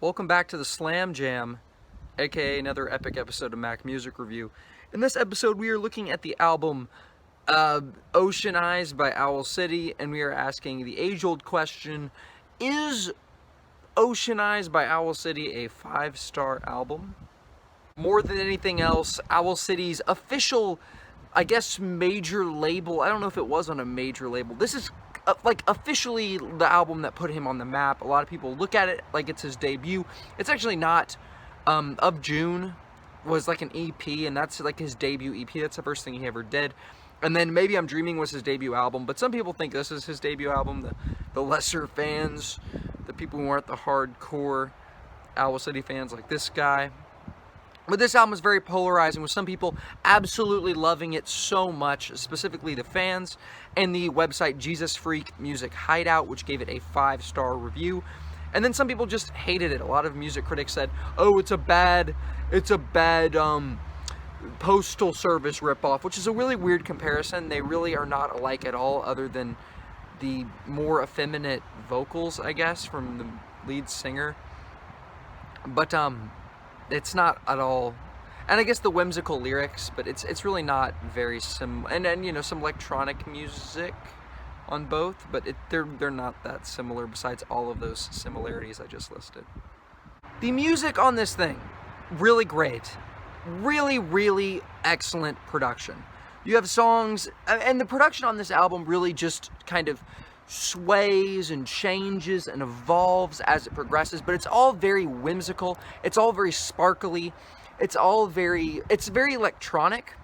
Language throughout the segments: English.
Welcome back to the Slam Jam, aka another epic episode of Mac Music Review. In this episode, we are looking at the album Ocean Eyes by Owl City, and we are asking the age-old question, is Ocean Eyes by Owl City a 5-star album? More than anything else, Owl City's official, I guess, major label, I don't know if it was on a major label, this is like officially the album that put him on the map. A lot of people look at it like it's his debut. It's actually not. Of June was like an EP, and that's like his debut EP. That's the first thing he ever did. And then Maybe I'm Dreaming was his debut album, but some people think this is his debut album. The lesser fans, the people who aren't the hardcore Owl City fans like this guy. But this album is very polarizing, with some people absolutely loving it so much, specifically the fans, and the website Jesus Freak Music Hideout, which gave it a 5-star review. And then some people just hated it. A lot of music critics said, "Oh, it's a bad Postal Service ripoff," which is a really weird comparison. They really are not alike at all, other than the more effeminate vocals, I guess, from the lead singer. But it's not at all, and I guess the whimsical lyrics, but it's really not very and you know, some electronic music on both, but they're not that similar besides all of those similarities I just listed. The music on this thing, really great. Really excellent production. You have songs, and the production on this album really just kind of sways and changes and evolves as it progresses, but it's all very whimsical, it's all very sparkly, it's very electronic,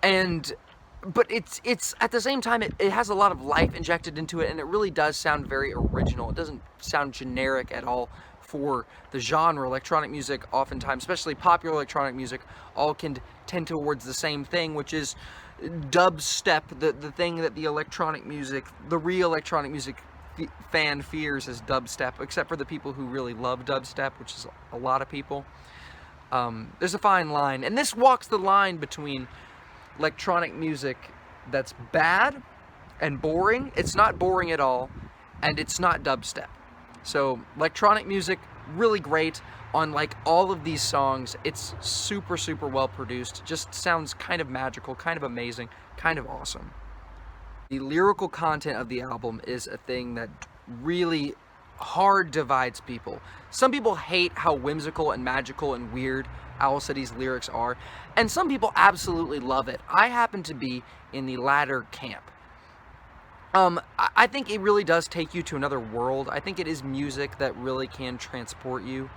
but it's at the same time it has a lot of life injected into it, and it really does sound very original. It doesn't sound generic at all for the genre. Electronic music, oftentimes, especially popular electronic music, all can tend towards the same thing, which is dubstep, the thing that the real electronic music fan fears is dubstep, except for the people who really love dubstep, which is a lot of people. There's a fine line, and this walks the line between electronic music that's bad and boring. It's not boring at all, and it's not dubstep. So electronic music, really great on like all of these songs. It's super well produced, just sounds kind of magical, kind of amazing, kind of awesome. The lyrical content of the album is a thing that really hard divides people. Some people hate how whimsical and magical and weird Owl City's lyrics are, and some people absolutely love it. I happen to be in the latter camp. I think it really does take you to another world. I think it is music that really can transport you.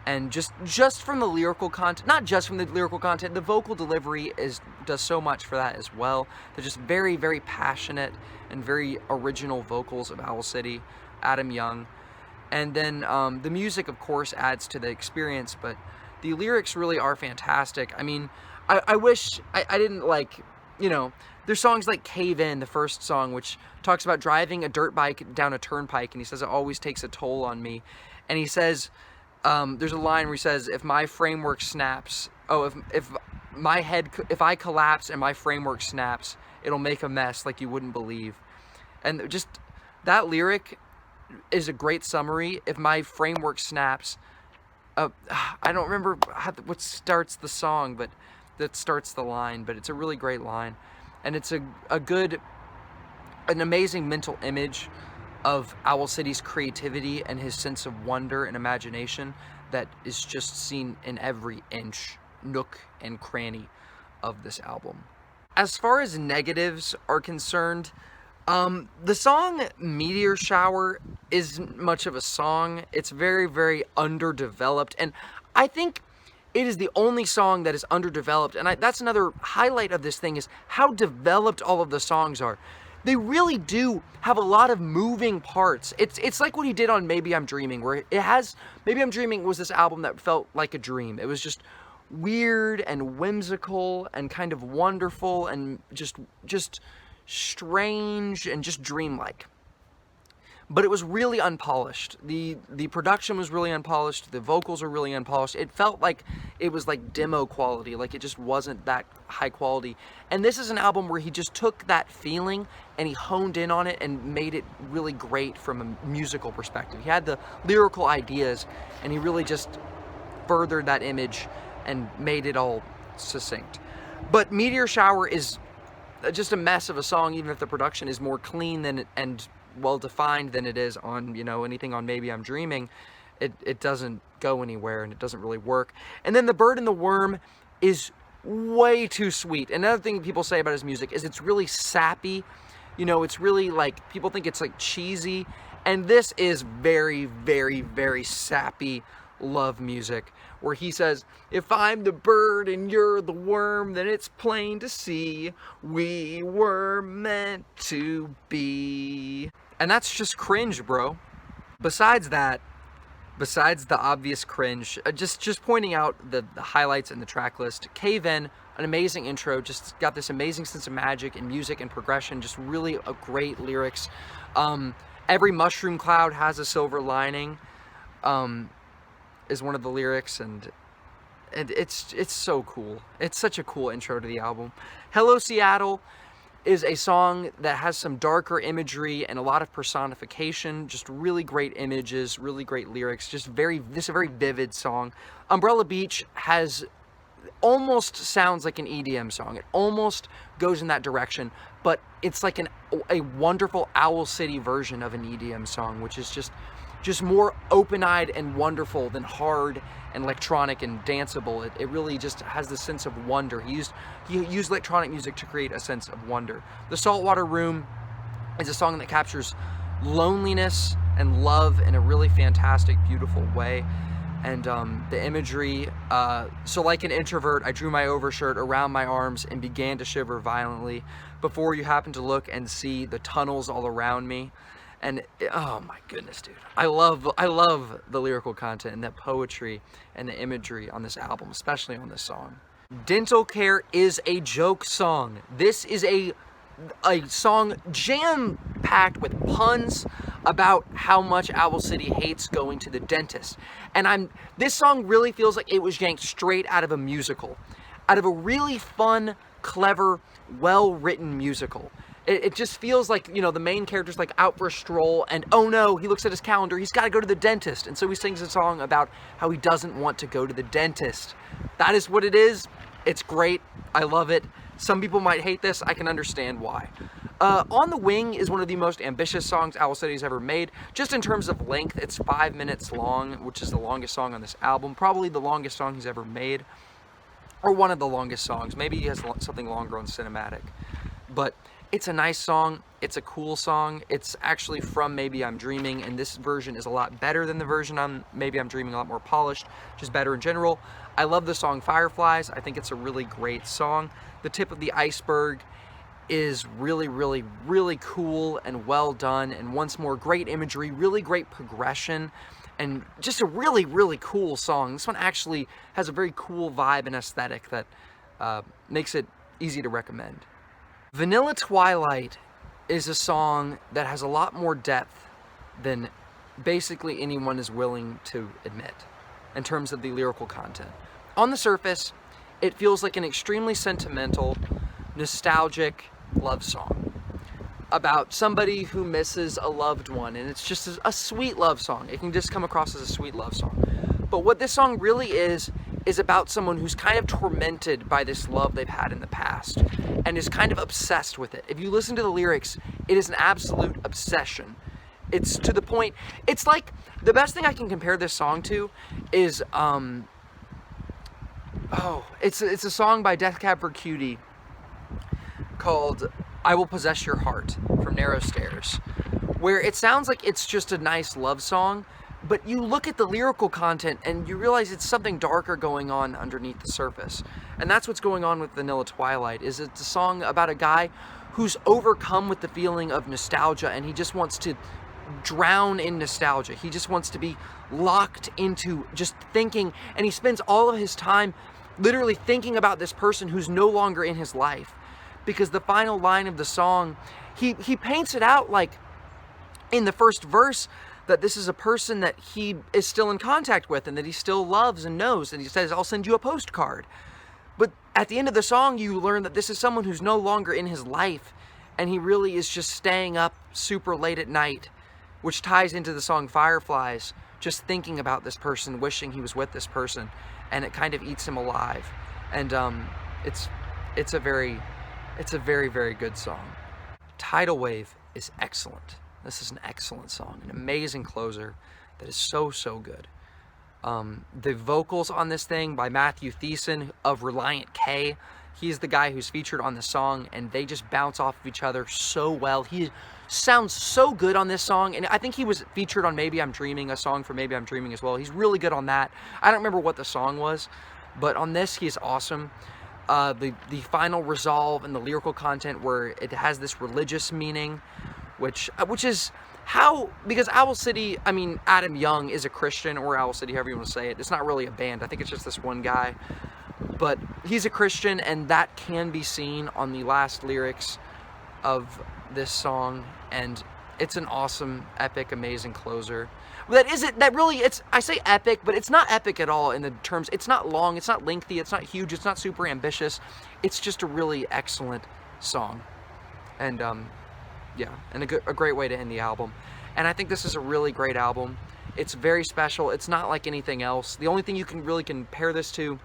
And just from the lyrical content, not just from the lyrical content, the vocal delivery does so much for that as well. They're just very passionate and very original vocals of Owl City, Adam Young. And then the music, of course, adds to the experience, but the lyrics really are fantastic. I mean, I wish I didn't like, you know, there's songs like Cave In, the first song, which talks about driving a dirt bike down a turnpike, and he says it always takes a toll on me. And he says, there's a line where he says, if my framework snaps, if I collapse and my framework snaps, it'll make a mess like you wouldn't believe. And just that lyric is a great summary. If my framework snaps, I don't remember what starts the song, but that starts the line, but it's a really great line. And it's an amazing mental image of Owl City's creativity and his sense of wonder and imagination that is just seen in every inch, nook, and cranny of this album. As far as negatives are concerned, the song Meteor Shower isn't much of a song. It's very underdeveloped, and I think it is the only song that is underdeveloped, and that's another highlight of this thing, is how developed all of the songs are. They really do have a lot of moving parts. It's like what he did on Maybe I'm Dreaming, where Maybe I'm Dreaming was this album that felt like a dream. It was just weird and whimsical and kind of wonderful and just strange and just dreamlike. but it was really unpolished. The production was really unpolished, the vocals were really unpolished. It felt like it was like demo quality, like it just wasn't that high quality. And this is an album where he just took that feeling and he honed in on it and made it really great from a musical perspective. He had the lyrical ideas and he really just furthered that image and made it all succinct. But Meteor Shower is just a mess of a song, even if the production is more clean than and well defined than it is on, you know, anything on Maybe I'm Dreaming. It doesn't go anywhere and it doesn't really work. And then The Bird and the Worm is way too sweet. Another thing people say about his music is it's really sappy. You know, it's really like, people think it's like cheesy. And this is very, very, very sappy love music, where he says, if I'm the bird and you're the worm, then it's plain to see we were meant to be. And that's just cringe, bro. Besides that, besides the obvious cringe, just pointing out the highlights in the track list. Cave In, an amazing intro, just got this amazing sense of magic and music and progression, just really a great lyrics. Every mushroom cloud has a silver lining, is one of the lyrics, and it's so cool. It's such a cool intro to the album. Hello Seattle is a song that has some darker imagery and a lot of personification, just really great images, really great lyrics, this is a very vivid song. Umbrella Beach almost sounds like an EDM song. It almost goes in that direction, but it's like a wonderful Owl City version of an EDM song, which is just more open-eyed and wonderful than hard and electronic and danceable. It really just has this sense of wonder. He used electronic music to create a sense of wonder. The Saltwater Room is a song that captures loneliness and love in a really fantastic, beautiful way. And the imagery, so like an introvert, I drew my overshirt around my arms and began to shiver violently before you happened to look and see the tunnels all around me. And oh my goodness, dude, I love the lyrical content and the poetry and the imagery on this album, especially on this song. Dental Care is a joke song. This is a song jam-packed with puns about how much Owl City hates going to the dentist. And this song really feels like it was yanked straight out of a musical, out of a really fun, clever, well-written musical. It just feels like, you know, the main character's like out for a stroll and oh no, he looks at his calendar, he's got to go to the dentist. And so he sings a song about how he doesn't want to go to the dentist. That is what it is. It's great. I love it. Some people might hate this. I can understand why. On the Wing is one of the most ambitious songs Owl City's ever made. Just in terms of length, it's 5 minutes long, which is the longest song on this album. Probably the longest song he's ever made. Or one of the longest songs. Maybe he has something longer on Cinematic. But it's a nice song. It's a cool song. It's actually from Maybe I'm Dreaming, and this version is a lot better than the version on Maybe I'm Dreaming, a lot more polished, just better in general. I love the song Fireflies. I think it's a really great song. The Tip of the Iceberg is really, really, really cool and well done, and once more, great imagery, really great progression, and just a really, really cool song. This one actually has a very cool vibe and aesthetic that makes it easy to recommend. Vanilla Twilight is a song that has a lot more depth than basically anyone is willing to admit in terms of the lyrical content. On the surface, it feels like an extremely sentimental, nostalgic love song about somebody who misses a loved one, and it's just a sweet love song. It can just come across as a sweet love song. But what this song really is about someone who's kind of tormented by this love they've had in the past and is kind of obsessed with it. If you listen to the lyrics, it is an absolute obsession. It's to the point, it's like, the best thing I can compare this song to is, it's a song by Death Cab for Cutie called I Will Possess Your Heart from Narrow Stairs, where it sounds like it's just a nice love song, but you look at the lyrical content and you realize it's something darker going on underneath the surface. And that's what's going on with Vanilla Twilight, is it's a song about a guy who's overcome with the feeling of nostalgia, and he just wants to drown in nostalgia. He just wants to be locked into just thinking, and he spends all of his time literally thinking about this person who's no longer in his life. Because the final line of the song, he paints it out like in the first verse that this is a person that he is still in contact with and that he still loves and knows, and he says, I'll send you a postcard. But at the end of the song, you learn that this is someone who's no longer in his life, and he really is just staying up super late at night, which ties into the song Fireflies, just thinking about this person, wishing he was with this person, and it kind of eats him alive. And it's a very, very good song. Tidal Wave is excellent. This is an excellent song, an amazing closer that is so good. The vocals on this thing by Matthew Thiessen of Reliant K. He's the guy who's featured on the song, and they just bounce off of each other so well. He sounds so good on this song, and I think he was featured on Maybe I'm Dreaming, a song for Maybe I'm Dreaming as well. He's really good on that. I don't remember what the song was, but on this, he's awesome. The final resolve and the lyrical content where it has this religious meaning, which is how, because Owl City, I mean, Adam Young is a Christian, or Owl City, however you want to say it. It's not really a band. I think it's just this one guy. But he's a Christian, and that can be seen on the last lyrics of this song. And it's an awesome, epic, amazing closer. I say epic, but it's not epic at all in the terms, it's not long, it's not lengthy, it's not huge, it's not super ambitious. It's just a really excellent song. And, yeah, and a great way to end the album. And I think this is a really great album. It's very special. It's not like anything else. The only thing you can really compare this to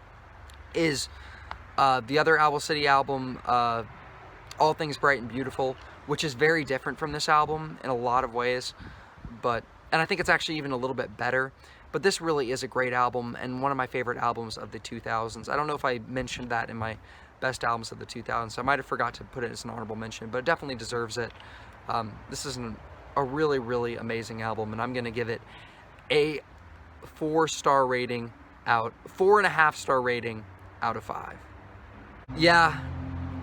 is the other Owl City album, All Things Bright and Beautiful, which is very different from this album in a lot of ways. And I think it's actually even a little bit better. But this really is a great album, and one of my favorite albums of the 2000s. I don't know if I mentioned that in my best albums of the 2000s. So I might have forgot to put it as an honorable mention, but it definitely deserves it. This is a really amazing album, and I'm going to give it a 4-star rating 4.5 star rating out of 5. Yeah,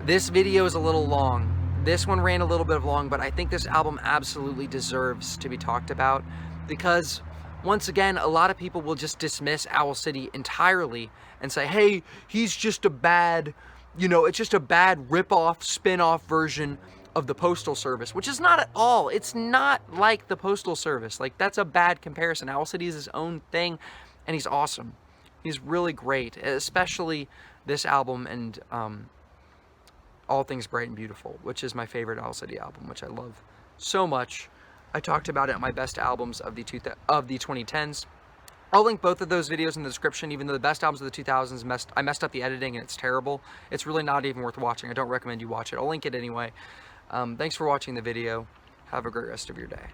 this video is a little long. This one ran a little bit long, but I think this album absolutely deserves to be talked about because, once again, a lot of people will just dismiss Owl City entirely and say, hey, he's just a bad, it's just a bad rip-off, spin-off version of the Postal Service, which is not at all. It's not like the Postal Service. Like, that's a bad comparison. Owl City is his own thing, and he's awesome. He's really great, especially this album and All Things Bright and Beautiful, which is my favorite Owl City album, which I love so much. I talked about it on my best albums of the 2010s. I'll link both of those videos in the description, even though the best albums of the 2000s, I messed up the editing and it's terrible. It's really not even worth watching. I don't recommend you watch it. I'll link it anyway. Thanks for watching the video. Have a great rest of your day.